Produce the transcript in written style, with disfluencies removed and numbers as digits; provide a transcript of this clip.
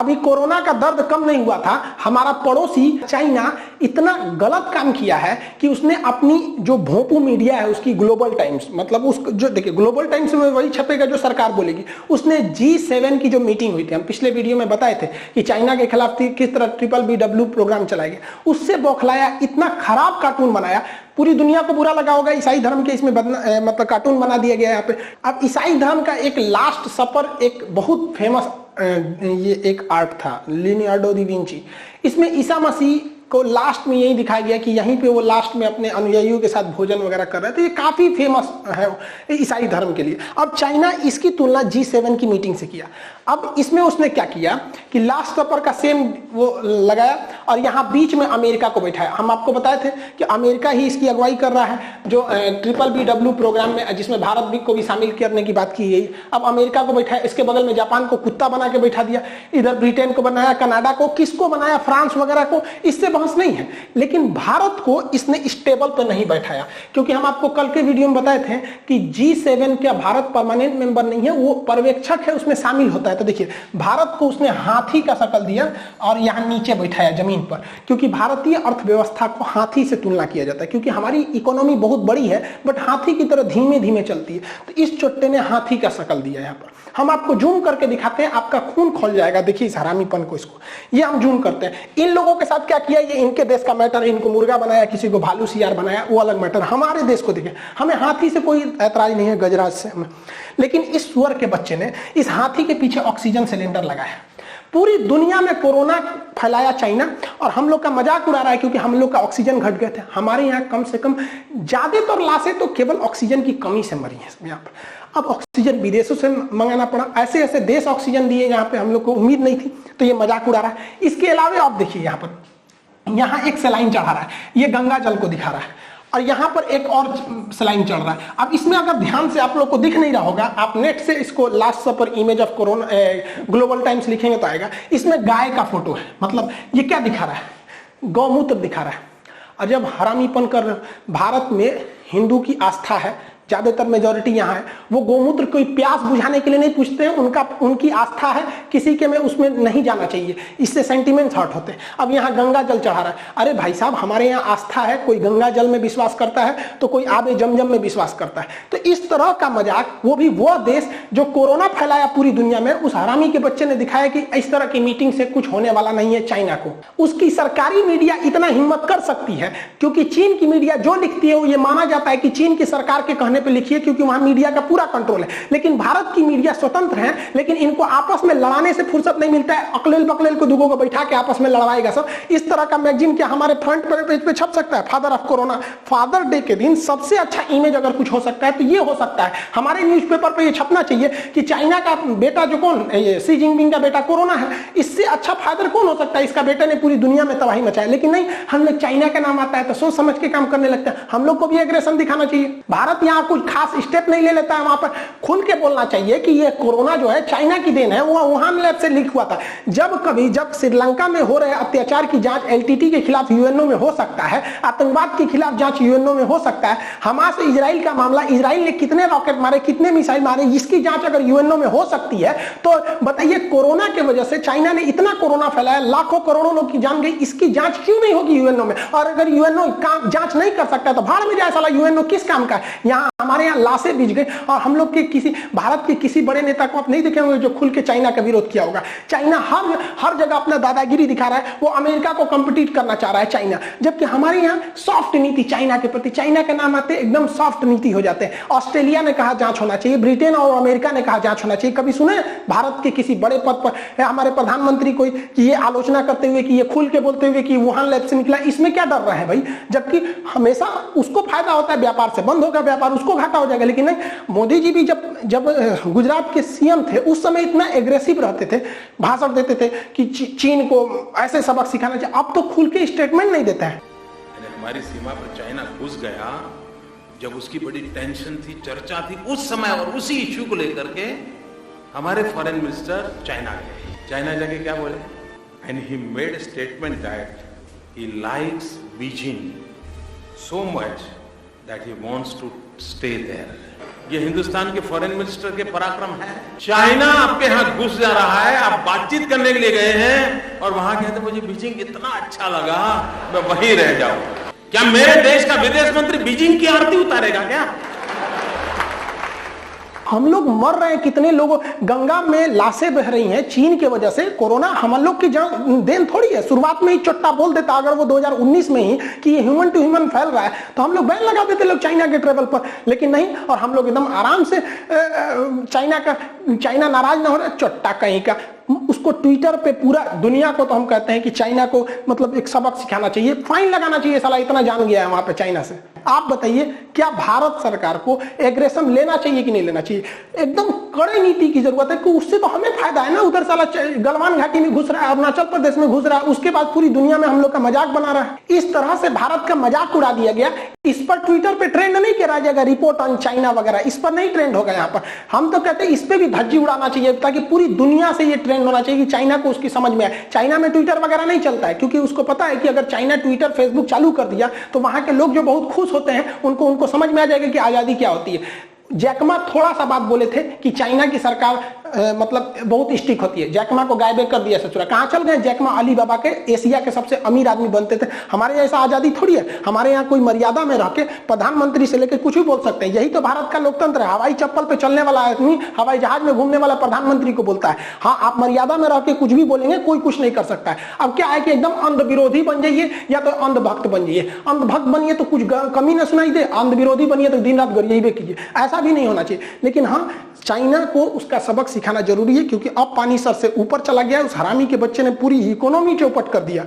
अभी कोरोना का दर्द कम नहीं हुआ था, हमारा पड़ोसी चाइना इतना गलत काम किया है कि उसने अपनी जो भोंपू मीडिया है उसकी ग्लोबल टाइम्स, मतलब उस जो देखिए ग्लोबल टाइम्स में वही छपेगा जो सरकार बोलेगी। उसने G7 की जो मीटिंग हुई थी, हम पिछले वीडियो में बताए थे कि चाइना के खिलाफ किस तरह BBW प्रोग्राम चलाया गया, उससे बौखलाया, इतना खराब कार्टून बनाया, पूरी दुनिया को बुरा लगा होगा। ईसाई धर्म के इसमें मतलब कार्टून बना दिया गया यहाँ पे। अब ईसाई धर्म का एक लास्ट सपर एक बहुत फेमस ये एक आर्ट था, लियोनार्डो दा विंची। इसमें ईसा मसीह को लास्ट में यही दिखाया गया कि यहीं पे वो लास्ट में अपने अनुयायियों के साथ भोजन वगैरह कर रहे थे। ये काफी फेमस है ईसाई धर्म के लिए। अब चाइना इसकी तुलना G7 की मीटिंग से किया। अब इसमें उसने क्या किया कि लास्ट सपर का सेम वो लगाया और यहाँ बीच में अमेरिका को बैठाया। हम आपको बताए थे कि अमेरिका ही इसकी अगुवाई कर रहा है, जो BBW प्रोग्राम में, जिसमें भारत भी को भी शामिल करने की बात की गई। अब अमेरिका को बैठाया, इसके बगल में जापान को कुत्ता बना के बैठा दिया, इधर ब्रिटेन को बनाया, कनाडा को, किसको बनाया, फ्रांस वगैरह को, इससे बहस नहीं है। लेकिन भारत को इसने स्टेबल पे नहीं बैठाया, क्योंकि हम आपको कल के वीडियो में बताए थे कि G7 का भारत परमानेंट मेंबर नहीं है, वो पर्यवेक्षक है, उसमें शामिल होता है। तो देखिए भारत को उसने हाथी का शक्ल दिया और यहां नीचे बैठाया जमीन पर, क्योंकि भारतीय अर्थव्यवस्था को हाथी से तुलना किया जाता है, क्योंकि हमारी इकोनॉमी बहुत बड़ी है बट हाथी की तरह धीमे धीमे चलती है। तो इस चोट्टे ने हाथी का शक्ल दिया। यहाँ पर हम आपको जूम करके दिखाते हैं, आपका खून खोल जाएगा। देखिए इस हरामीपन को, इसको ये हम जूम करते हैं। इन लोगों के साथ क्या किया, ये इनके देश का मैटर, इनको मुर्गा बनाया, किसी को भालू सियार बनाया, वो अलग मैटर। हमारे देश को देखिए, हमें हाथी से कोई ऐतराज नहीं है, गजराज से हमें। लेकिन इस सुअर के बच्चे ने इस हाथी के पीछे ऑक्सीजन सिलेंडर लगाया। पूरी दुनिया में कोरोना फैलाया चाइना, और हम लोग का मजाक उड़ा रहा है क्योंकि हम लोग का ऑक्सीजन घट गए थे। हमारे यहाँ कम से कम ज्यादातर लाशें तो केवल ऑक्सीजन की कमी से मरी है यहाँ पर। अब ऑक्सीजन विदेशों से मंगाना पड़ा, ऐसे ऐसे देश ऑक्सीजन दिए यहाँ पे, हम लोग को उम्मीद नहीं थी, तो ये मजाक उड़ा रहा है। इसके अलावा आप देखिए यहाँ एक सलाइन चढ़ा रहा है, ये गंगा जल को दिखा रहा है, और यहाँ पर एक और सलाइन चल रहा है। अब इसमें अगर ध्यान से आप लोग को दिख नहीं रहा होगा, आप नेट से इसको last super image of corona global times लिखेंगे तो आएगा। इसमें गाय का फोटो है, मतलब ये क्या दिखा रहा है, गौमूत्र दिखा रहा है। और जब हरामीपन कर, भारत में हिंदू की आस्था है, ज्यादातर मेजोरिटी यहाँ है, वो गोमूत्र कोई प्यास बुझाने के लिए नहीं पूछते हैं, उनकी आस्था है किसी के में उसमें नहीं जाना चाहिए, इससे सेंटिमेंट्स हर्ट होते हैं। अब यहाँ गंगा जल चढ़ा रहा है। अरे भाई साहब, हमारे यहाँ आस्था है, कोई गंगा जल में विश्वास करता है तो कोई आबे जमजम में विश्वास करता है। तो इस तरह का मजाक, वो भी वो देश जो कोरोना फैलाया पूरी दुनिया में, उस हरामी के बच्चे ने दिखाया कि इस तरह की मीटिंग से कुछ होने वाला नहीं है चाइना को। उसकी सरकारी मीडिया इतना हिम्मत कर सकती है, क्योंकि चीन की मीडिया जो लिखती है वो ये माना जाता है कि चीन की सरकार के कहने पे लिखिए, क्योंकि वहां मीडिया का पूरा कंट्रोल है। लेकिन भारत की मीडिया स्वतंत्र है, लेकिन इनको आपस में लड़ाने से फुर्सत नहीं मिलता है। अकलेल बकलेल को दुगो को बैठा के आपस में लड़वाएगा सब। इस तरह का मैगजीन क्या हमारे फ्रंट पेज पे छप सकता है? Father of corona, father day के दिन सबसे अच्छा इमेज अगर कुछ हो सकता है तो ये हो सकता है। हमारे न्यूज़पेपर पे ये छपना चाहिए कि चाइना का बेटा जो कौन, ये शी जिनपिंग का बेटा कोरोना है, इससे अच्छा फादर कौन हो सकता है? इसका बेटे ने पूरी दुनिया में तबाही मचाया। लेकिन नहीं, हम लोग चाइना का नाम आता है तो सोच समझ के काम करने लगते हैं। हम लोग को भी एग्रेशन दिखाना चाहिए। भारत यहाँ कुछ खास स्टेप नहीं ले लेता है, वहां पर खुल के बोलना चाहिए कि ये कोरोना जो है चाइना की देन है, वो वुहान लैब से लीक हुआ था। जब श्रीलंका में हो रहे अत्याचार की जांच LTT के खिलाफ यूएनओ में हो सकता है, आतंकवाद के खिलाफ जांच यूएनओ में हो सकता है, हमास इजराइल का मामला, इजराइल ने कितने रॉकेट मारे, कितने मिसाइल मारे, इसकी जांच अगर यूएनओ में हो सकती है तो बताइए कोरोना की वजह से चाइना ने इतना कोरोना फैलाया, लाखों करोड़ों लोग की जान गई, इसकी जांच क्यों नहीं होगी यूएनओ में? और अगर यूएनओ जांच नहीं कर सकता तो भाड़ में जाए साला, यूएनओ किस काम का है? यहाँ हमारे यहाँ लाशें बिछ गई, और हम लोग के किसी भारत के किसी बड़े नेता को आप नहीं देखे होंगे जो खुल के चाइना का विरोध किया होगा। चाइना हर जगह अपना दादागिरी दिखा रहा है, वो अमेरिका को कंपीट करना चाह रहा है चाइना, जबकि हमारे यहाँ सॉफ्ट नीति चाइना के प्रति, चाइना के नाम आते एकदम सॉफ्ट नीति हो जाते हैं। ऑस्ट्रेलिया ने कहा जांच होना चाहिए, ब्रिटेन और अमेरिका ने कहा जांच होना चाहिए। कभी सुने भारत के किसी बड़े पद पर हमारे प्रधानमंत्री को ये आलोचना करते हुए कि ये खुल के बोलते हुए कि वुहान लैब से निकला? इसमें क्या डर रहा है भाई? जबकि हमेशा उसको फायदा होता है, व्यापार से बंद होगा व्यापार, उसको घाटा हो जाएगा। लेकिन नहीं, मोदी जी भी जब गुजरात के सीएम थे उस समय इतना एग्रेसिव रहते थे, भाषण देते थे कि चीन को ऐसे सबक सिखाना चाहिए। अब तो खुल के स्टेटमेंट नहीं देता है। हमारी सीमा पर चाइना घुस गया, जब उसकी बड़ी टेंशन थी, चर्चा थी, उस समय और उसी इश्यू को लेकर के हमारे फॉरेन मिनिस्टर चाइना गए। चाइना जाके क्या बोले? And he made statement that he likes Beijing so much that he wants to stay there. ये हिंदुस्तान के फॉरेन मिनिस्टर के पराक्रम है। चाइना आपके यहाँ घुस जा रहा है, आप बातचीत करने के लिए गए हैं और वहां कहते मुझे बीजिंग इतना अच्छा लगा, मैं वहीं रह जाऊं। क्या मेरे देश का विदेश मंत्री बीजिंग की आरती उतारेगा क्या? हम लोग मर रहे हैं, कितने लोगों, गंगा में लाशें बह रही हैं चीन की वजह से। कोरोना हम लोग की देन थोड़ी है। शुरुआत में ही चोट्टा बोल देता अगर वो 2019 में ही कि ये ह्यूमन टू ह्यूमन फैल रहा है तो हम लोग बैन लगा देते लोग चाइना के ट्रेवल पर, लेकिन नहीं। और हम लोग एकदम आराम से चाइना नाराज ना हो रहा, चोट्टा कहीं का। उसको ट्विटर पे पूरा दुनिया को तो हम कहते हैं कि चाइना को मतलब एक सबक सिखाना चाहिए, फाइन लगाना चाहिए, साला इतना जान गया है वहां पे चाइना से। आप बताइए क्या भारत सरकार को एग्रेशन लेना चाहिए कि नहीं लेना चाहिए? एकदम कड़े नीति की जरूरत है कि उससे तो हमें फायदा है ना। उधर साला गलवान घाटी में घुस रहा है, अरुणाचल प्रदेश में घुस रहा है, उसके बाद पूरी दुनिया में हम लोग का मजाक बना रहा है। इस तरह से भारत का मजाक उड़ा दिया गया। इस पर ट्विटर पे ट्रेंड नहीं किया जाएगा, रिपोर्ट ऑन चाइना वगैरह, इस पर नहीं ट्रेंड होगा। यहाँ पर हम तो कहते हैं इस पे भी धज्जी उड़ाना चाहिए ताकि पूरी दुनिया से ये ट्रेंड होना चाहिए कि चाइना को उसकी समझ में आए। चाइना में ट्विटर वगैरह नहीं चलता है क्योंकि उसको पता है कि अगर चाइना ट्विटर फेसबुक चालू कर दिया तो वहां के लोग जो बहुत खुश होते हैं उनको समझ में आ जाएगा कि आजादी क्या होती है। जैकमा थोड़ा सा बात बोले थे कि चाइना की सरकार मतलब बहुत स्ट्रिक्ट होती है। जैकमा को गायब कर दिया ससुरा, कहां चल गए? जैकमा अली बाबा के एशिया के सबसे अमीर आदमी बनते थे। हमारे यहाँ ऐसा आजादी थोड़ी है। हमारे यहाँ कोई मर्यादा में रह के प्रधानमंत्री से लेकर कुछ भी बोल सकते हैं। यही तो भारत का लोकतंत्र है। हवाई चप्पल पे चलने वाला आदमी हवाई जहाज में घूमने वाला प्रधानमंत्री को बोलता है हाँ आप मर्यादा में रह के कुछ भी बोलेंगे, कोई कुछ नहीं कर सकता है। अब क्या है कि एकदम अंध विरोधी बन जाइए या तो अंधभक्त बन जाइए। अंधभक्त बनिए तो कुछ कमी न सुनाई दे, अंध विरोधी बनिए तो दिन रात गरियाबे कीजिए। ऐसा भी नहीं होना चाहिए। लेकिन हाँ चाइना को उसका सबक सिखाना जरूरी है क्योंकि अब पानी सर से ऊपर चला गया। उस हरामी के बच्चे ने पूरी इकोनॉमी चौपट कर दिया।